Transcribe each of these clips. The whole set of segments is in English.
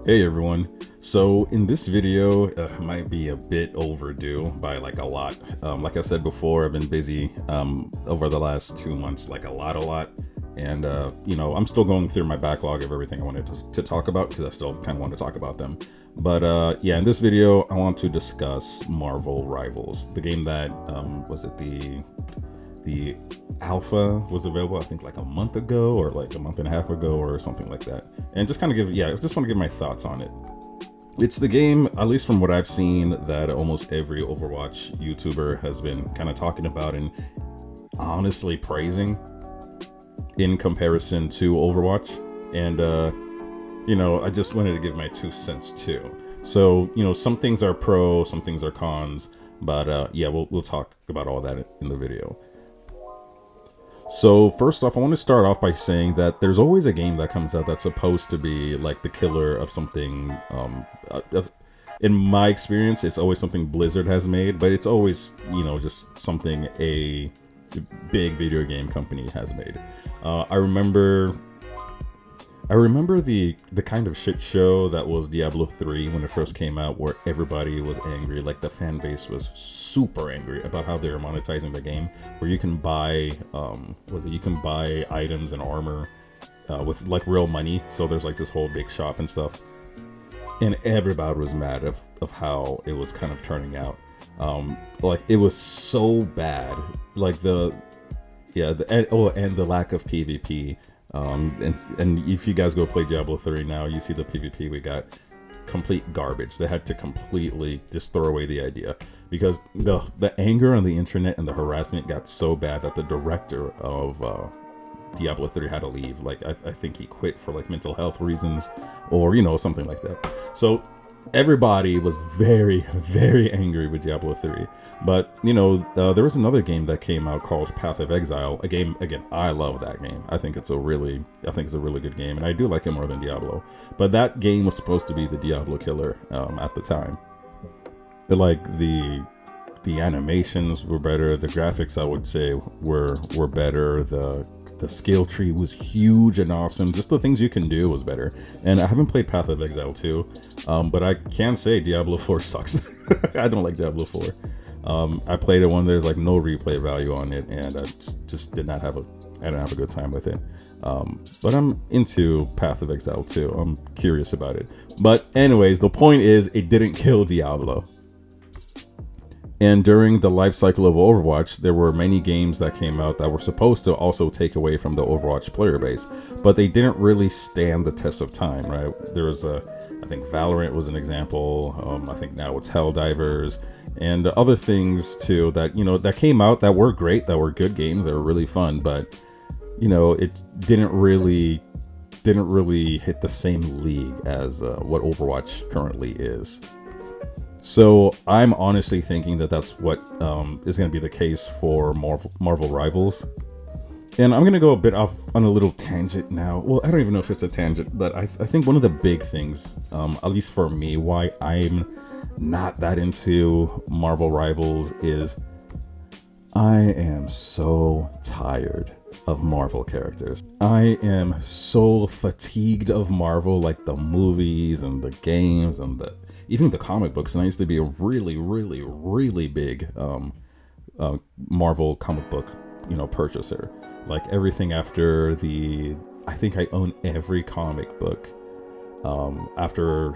Hey everyone. So in this video, might be a bit overdue by like a lot. Like I said before, I've been busy over the last 2 months, like a lot. And I'm still going through my backlog of everything I wanted to talk about because I still kind of want to talk about them. But yeah, in this video, I want to discuss Marvel Rivals, the game that was it the alpha was available, I think like a month ago or like a month and a half ago or something like that, and just kind of I just want to give my thoughts on it. It's the game, at least from what I've seen, that almost every Overwatch YouTuber has been kind of talking about and honestly praising in comparison to Overwatch. And I just wanted to give my 2 cents too. So some things are pro, some things are cons, but yeah, we'll talk about all that in the video. So first off, I want to start off by saying that there's always a game that comes out that's supposed to be like the killer of something. In my experience, it's always something Blizzard has made, but it's always, just something a big video game company has made. I remember the kind of shit show that was Diablo 3 when it first came out, where everybody was angry, like the fan base was super angry about how they were monetizing the game, where you can buy items and armor with like real money. So there's like this whole big shop and stuff, and everybody was mad of how it was kind of turning out. Like it was so bad, like and the lack of PvP. And if you guys go play Diablo 3 now, you see the PvP, we got complete garbage. They had to completely just throw away the idea because the anger on the internet and the harassment got so bad that the director of Diablo 3 had to leave. Like I think he quit for like mental health reasons or something like that. So everybody was very, very angry with Diablo 3. But there was another game that came out called Path of Exile. A game, again, I love that game. I think it's a really good game, and I do like it more than Diablo. But that game was supposed to be the Diablo killer at the time. Like the animations were better, the graphics I would say were better, the skill tree was huge and awesome. Just the things you can do was better. And I haven't played Path of Exile 2, but I can say Diablo 4 sucks. I don't like Diablo 4. I played it when there's like no replay value on it, and I just didn't have a good time with it. But I'm into Path of Exile 2. I'm curious about it. But anyways, the point is it didn't kill Diablo. And during the life cycle of Overwatch, there were many games that came out that were supposed to also take away from the Overwatch player base, but they didn't really stand the test of time, right? There was I think Valorant was an example. I think now it's Helldivers and other things too that, that came out that were great, that were good games, that were really fun, but, it didn't really hit the same league as what Overwatch currently is. So I'm honestly thinking that that's what is going to be the case for Marvel Rivals. And I'm going to go a bit off on a little tangent now. Well, I don't even know if it's a tangent, but I think one of the big things, at least for me, why I'm not that into Marvel Rivals is I am so tired of Marvel characters. I am so fatigued of Marvel, like the movies and the games and even the comic books. And I used to be a really, really, really big Marvel comic book, purchaser. Like everything after I think I own every comic book after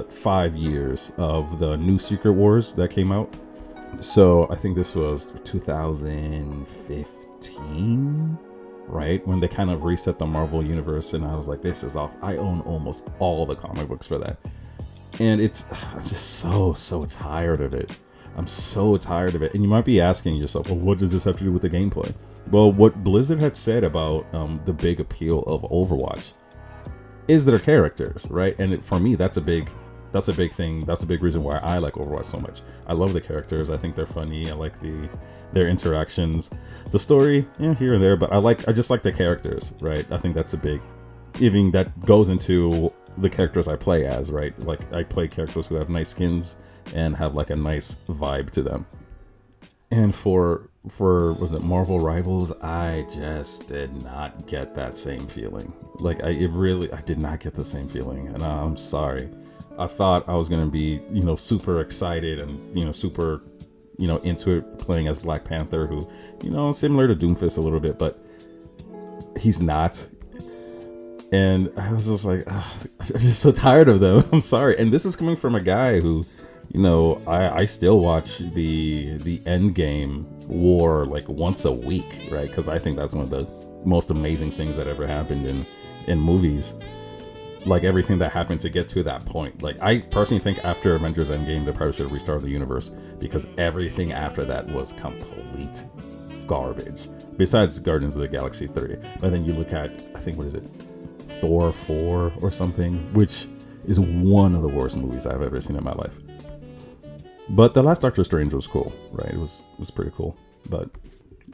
5 years of the new Secret Wars that came out. So I think this was 2015, right? When they kind of reset the Marvel universe, and I was like, this is off. I own almost all the comic books for that. And I'm just so tired of it. I'm so tired of it. And you might be asking yourself, well, what does this have to do with the gameplay? Well, what Blizzard had said about the big appeal of Overwatch is their characters, right? And for me, that's a big thing. That's a big reason why I like Overwatch so much. I love the characters. I think they're funny. I like their interactions. The story, here and there, but I just like the characters, right? I think that's even that goes into the characters I play as, right? Like I play characters who have nice skins and have like a nice vibe to them. And for was it Marvel Rivals, I just did not get that same feeling. Like I did not get the same feeling, and I'm sorry. I thought I was gonna be, super excited and super, into it, playing as Black Panther, who, similar to Doomfist a little bit, but he's not. And I was just like, I'm just so tired of them. I'm sorry. And this is coming from a guy who, I still watch the Endgame war like once a week, right? Because I think that's one of the most amazing things that ever happened in movies. Like everything that happened to get to that point. Like I personally think after Avengers Endgame, they probably should have restarted the universe, because everything after that was complete garbage. Besides Guardians of the Galaxy 3. But then you look at, I think, what is it? Thor 4 or something, which is one of the worst movies I've ever seen in my life. But the last Doctor Strange was cool, right? It was pretty cool. But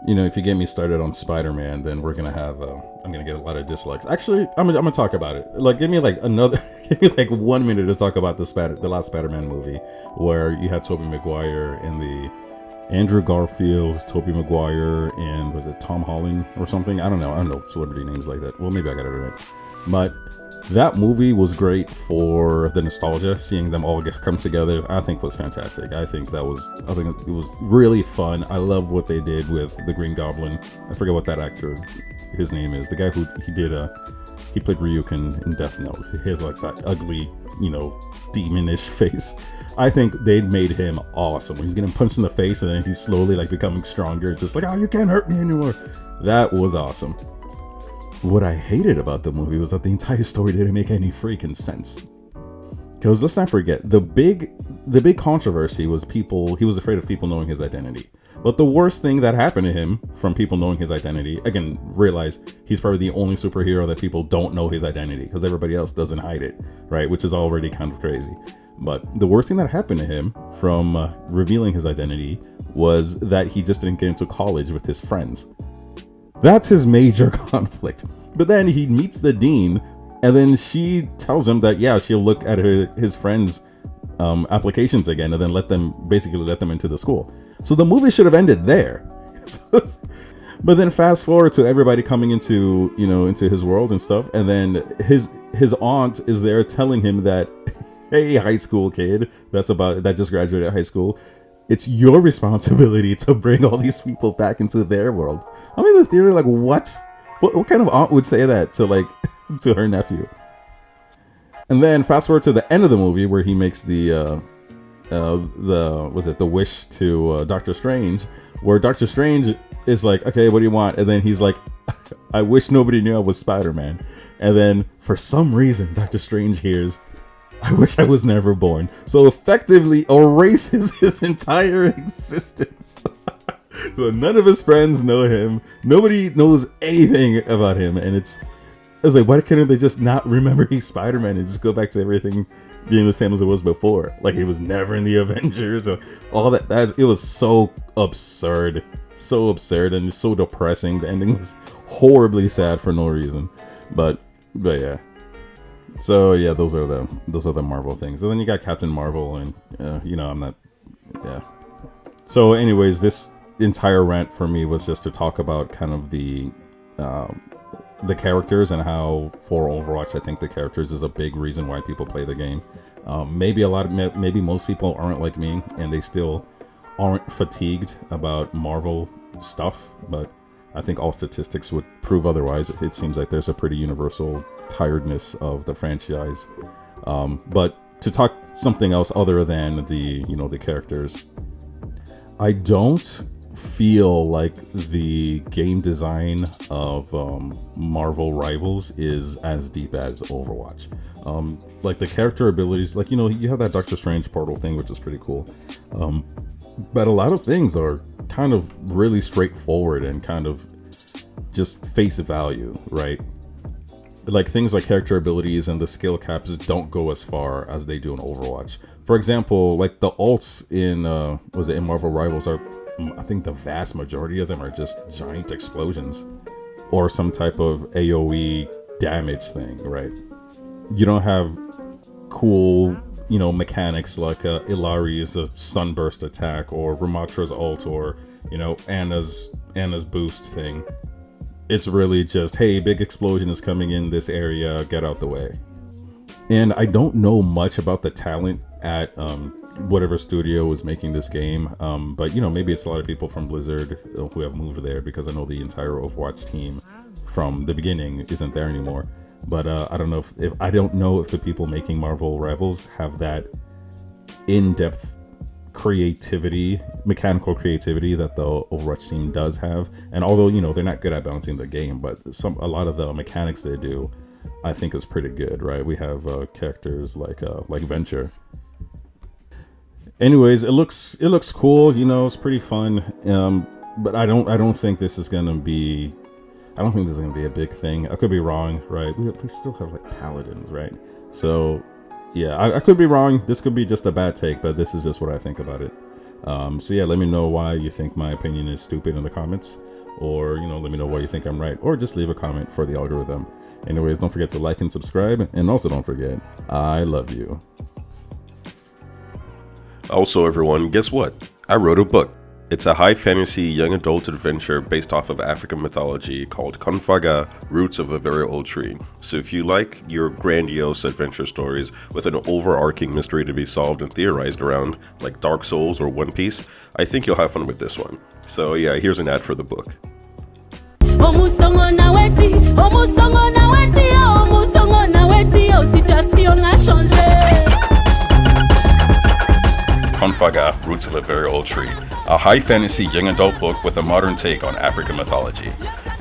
if you get me started on SpiderMan, then we're gonna have I'm gonna get a lot of dislikes. Actually, I'm gonna talk about it. Like, give me like 1 minute to talk about the last Spider-Man movie, where you had Tobey Maguire and the Andrew Garfield, Tobey Maguire, and was it Tom Holland or something? I don't know celebrity names like that. Well, maybe I got it right. But that movie was great for the nostalgia, seeing them all come together. I think was fantastic. I think it was really fun. I love what they did with the Green Goblin. I forget what that actor, his name is. The guy who he played Ryuk in Death Note. He has like that ugly, demonish face. I think they made him awesome. He's getting punched in the face and then he's slowly like becoming stronger. It's just like, oh, you can't hurt me anymore. That was awesome. What I hated about the movie was that the entire story didn't make any freaking sense. Because let's not forget, the big controversy was he was afraid of people knowing his identity. But the worst thing that happened to him from people knowing his identity, again, realize he's probably the only superhero that people don't know his identity, because everybody else doesn't hide it, right? Which is already kind of crazy. But the worst thing that happened to him from revealing his identity was that he just didn't get into college with his friends. That's his major conflict. But then he meets the dean, and then she tells him that, yeah, she'll look at his friends' applications again, and then let them into the school. So the movie should have ended there. But then fast forward to everybody coming into his world and stuff, and then his aunt is there telling him that, hey, high school kid that just graduated high school, it's your responsibility to bring all these people back into their world. I'm in the theater like, what kind of aunt would say that to like to her nephew? And then fast forward to the end of the movie, where he makes the wish to Doctor Strange, where Doctor Strange is like, okay, what do you want? And then he's like, I wish nobody knew I was Spider-Man. And then for some reason, Doctor Strange hears, I wish I was never born. So effectively erases his entire existence. So none of his friends know him. Nobody knows anything about him. And it's like, why couldn't they just not remember he's Spider-Man and just go back to everything being the same as it was before? Like, he was never in the Avengers or all that. It was so absurd. So absurd and so depressing. The ending was horribly sad for no reason. But yeah. So yeah, those are the Marvel things. And then you got Captain Marvel, and I'm not. Yeah. So, anyways, this entire rant for me was just to talk about kind of the characters, and how for Overwatch, I think the characters is a big reason why people play the game. Maybe most people aren't like me, and they still aren't fatigued about Marvel stuff, but I think all statistics would prove otherwise. It seems like there's a pretty universal tiredness of the franchise. But to talk something else other than the characters, I don't feel like the game design of Marvel Rivals is as deep as Overwatch. Like the character abilities, like you have that Doctor Strange portal thing, which is pretty cool. But a lot of things are kind of really straightforward and kind of just face value, right? Like things like character abilities and the skill caps don't go as far as they do in Overwatch. For example, like the ults in Marvel Rivals are, I think the vast majority of them are just giant explosions or some type of AoE damage thing, right? You don't have cool mechanics like Ilari's sunburst attack or Ramatra's ult or you know, Anna's boost thing. It's really just, hey, big explosion is coming in this area, get out the way. And I don't know much about the talent at whatever studio is making this game, but you know, maybe it's a lot of people from Blizzard who have moved there, because I know the entire Overwatch team from the beginning isn't there anymore. But I don't know if I don't know if the people making Marvel Rivals have that in-depth creativity, mechanical creativity that the Overwatch team does have. And although, you know, they're not good at balancing the game, but a lot of the mechanics they do, I think, is pretty good, right? We have characters like Venture. Anyways, it looks cool, you know, it's pretty fun. But I don't think this is gonna be a big thing. I could be wrong, right? We still have like paladins, right? So yeah, I could be wrong. This could be just a bad take, but this is just what I think about it. So yeah, let me know why you think my opinion is stupid in the comments, or, you know, let me know why you think I'm right, or just leave a comment for the algorithm. Anyways, don't forget to like and subscribe, and also don't forget, I love you. Also, everyone, guess what? I wrote a book. It's a high fantasy young adult adventure based off of African mythology called Konfaga, Roots of a Very Old Tree. So if you like your grandiose adventure stories with an overarching mystery to be solved and theorized around, like Dark Souls or One Piece, I think you'll have fun with this one. So yeah, here's an ad for the book. Konfaga, Roots of a Very Old Tree, a high fantasy young adult book with a modern take on African mythology.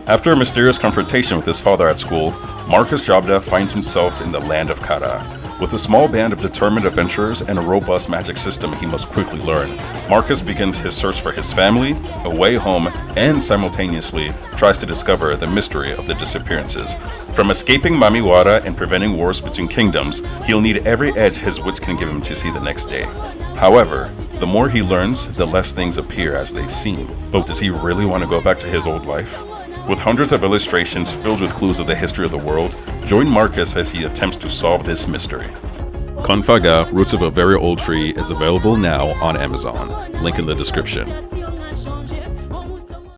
After a mysterious confrontation with his father at school, Marcus Jobda finds himself in the land of Kara. With a small band of determined adventurers and a robust magic system he must quickly learn, Marcus begins his search for his family, a way home, and simultaneously tries to discover the mystery of the disappearances. From escaping Mamiwara and preventing wars between kingdoms, he'll need every edge his wits can give him to see the next day. However, the more he learns, the less things appear as they seem. But does he really want to go back to his old life? With hundreds of illustrations filled with clues of the history of the world, join Marcus as he attempts to solve this mystery. Konfaga, Roots of a Very Old Tree is available now on Amazon. Link in the description.